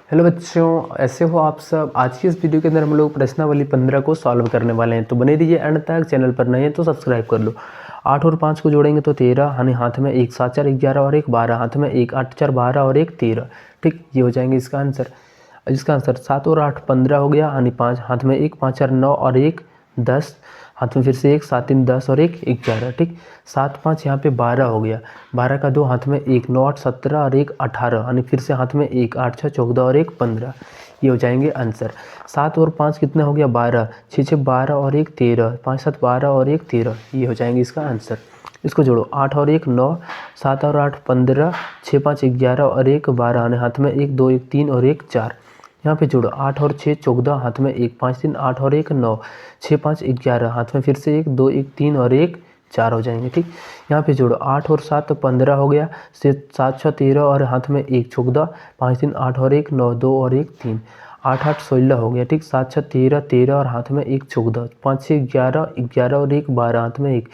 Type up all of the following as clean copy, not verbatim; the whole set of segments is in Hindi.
हेलो बच्चों, ऐसे हो आप सब। आज की इस वीडियो के अंदर हम लोग प्रश्नावली 15 को सॉल्व करने वाले हैं, तो बने रहिए एंड तक। चैनल पर नए हैं तो सब्सक्राइब कर लो। 8 और 5 को जोड़ेंगे तो 13, यानी हाथ में 1 7 4 11 और 1 12, हाथ में 1 8 4 12 और 1 13। ठीक, ये हो जाएंगे इसका आंसर। इसका आंसर 7 और 8 15 हो गया, यानी 5 हाथ में 1 5 4 9 और 1 10, हाथ में फिर से 1 7 3 10 और 1 11। ठीक, 7 5 यहाँ पे 12 हो गया, 12 का 2 हाथ में 1 9 8 17 और 1 18, यानी फिर से हाथ में 1 8 6 14 और 1 15। ये हो जाएंगे आंसर। 7 और 5 कितना हो गया 12, 6 6 12 और 1 13, 5 7 12 और 1 13। ये हो जाएंगे इसका आंसर। इसको जोड़ो, 8 और 1 9, 7 और 8 15, 6 5 11 और 1 12, यानी हाथ में 1 2 1 3 और 1 4। यहाँ पे जोड़ो, 8 और 6 14, हाथ में 1 5 3 8 और 1 9, 6 5 11, हाथ में फिर से 1 2 1 3 और 1 4 हो जाएंगे। ठीक, यहाँ पे जोड़ो, 8 और 7 15 हो गया, से 7 6 13 और हाथ में 1 14, 5 3 8 और 1 9 2 और 1 3, 8 8 16 हो गया। ठीक, 7 6 13 13 और हाथ में 1 14, 5 6 11 11 और 1 12, हाथ में 1,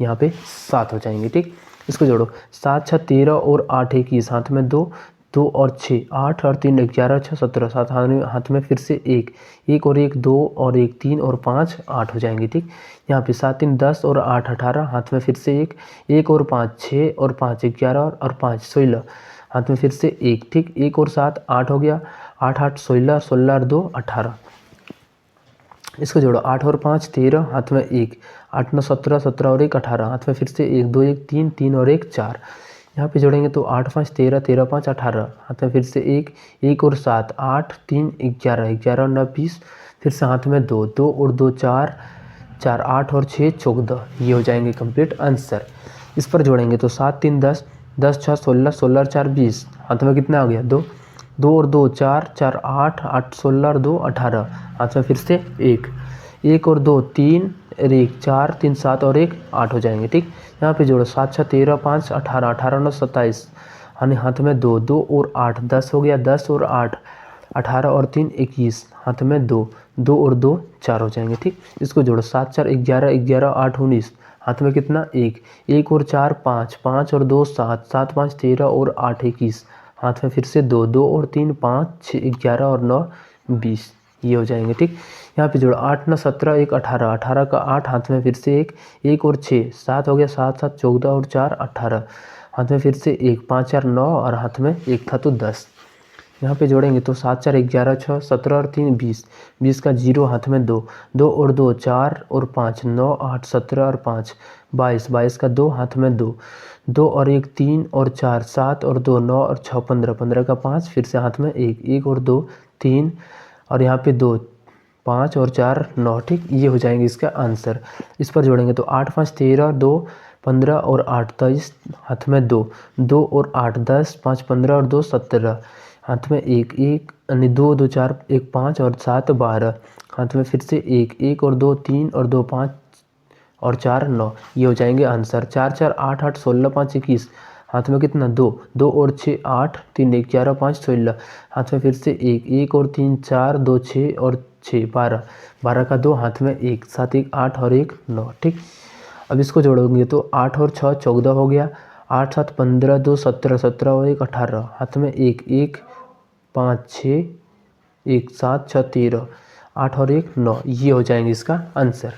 यहाँ पे 7 हो जाएंगे। ठीक, इसको जोड़ो, 7 6 13 और 8 21, हाथ में 2 2 और 6 8 और 3 11 6 17, 7 हाथ में फिर से 1 1 और 1 2 और 1 3 और 5 8 हो जाएंगे। ठीक, यहाँ पे 7 3 10 और 8 18, हाथ में फिर से 1 1 और 5 6 और 5 11 और 5 16, हाथ में फिर से 1। ठीक, 1 और 7 8 हो गया, 8 8 16 16 और 2 18। इसको जोड़ो, 8 और 5 13, हाथ में 1 8 9 17 17 और 1 18, हाथ में फिर से 1 2 1 3 3 और 1 4। यहाँ पे जोड़ेंगे तो 8 5 13 13 5 18, हाथ में फिर से 1 1 और 7 8 3 11 11 और 9 20, फिर से हाथ में 2 2 और 2 4 4 8 और 6 14। ये हो जाएंगे कंप्लीट आंसर। इस पर जोड़ेंगे तो 7 3 10 10 6 16 16 और 4 20, हाथ में कितना आ गया 2 2 और 2 4 4 8 8 16 और 2 18, हाथ में फिर से 1 1 और 2 3 और 1 4 3 7 और 1 8 हो जाएंगे। ठीक, यहाँ पे जोड़ो, 7 6 13 5 18 18 9 27, यानी हाथ में 2 2 और 8 10 हो गया, 10 और 8 18 और 3 21, हाथ में 2 2 और 2 4 हो जाएंगे। ठीक, इसको जोड़ो, 7 4 11 11 8 19, हाथ में कितना 1 1 और 4 5 5 और 2 7 7 5 13 और 8 21, हाथ में फिर से 2 2 और 3 5 6 11 और 9 20। ये हो जाएंगे। ठीक, यहाँ पे जोड़ो, 8 9 17 1 18 18 का 8, हाथ में फिर से 1 1 और 6 7 हो गया, 7 7 14 और 4 18, हाथ में फिर से 1 5 4 9 और हाथ में 1 था तो 10। यहाँ पे जोड़ेंगे तो 7 4 11 6 17 और 3 20, 20 का 0, हाथ में 2 2 और 2 4 और 5 9 8 17 और 5 22, 22 का 2, हाथ में 2 2 और 1 3 और 4 7 और 2 9 और 6 15, 15 का 5, फिर से हाथ में 1 1 और 2 3 और यहाँ पे 2 5 और 4 9। ठीक, ये हो जाएंगे इसका आंसर। इस पर जोड़ेंगे तो 8 5 13 2 15 और 8 23, हाथ में 2 2 और 8 10 5 15 और 2 17, हाथ में 1 1 यानी 2 2 4 1 5 और 7 12, हाथ में फिर से 1 1 और 2 3 और 2 5 और 4 9। ये हो जाएंगे आंसर। 4 4 8 8 16 5 21, हाथ में कितना 2 2 और 6 8 3 1 11 5 16, हाथ में फिर से 1 1 और 3 4 2 6 और 6 12, 12 का 2, हाथ में 1 7 1 8 और 1 9। ठीक, अब इसको जोड़ोगे तो 8 और 6 14 हो गया, 8 7 15 2 17 17 और 1 18, हाथ में 1 1 5 6 1 7 6 13, 8 और 1 9। ये हो जाएंगे इसका आंसर।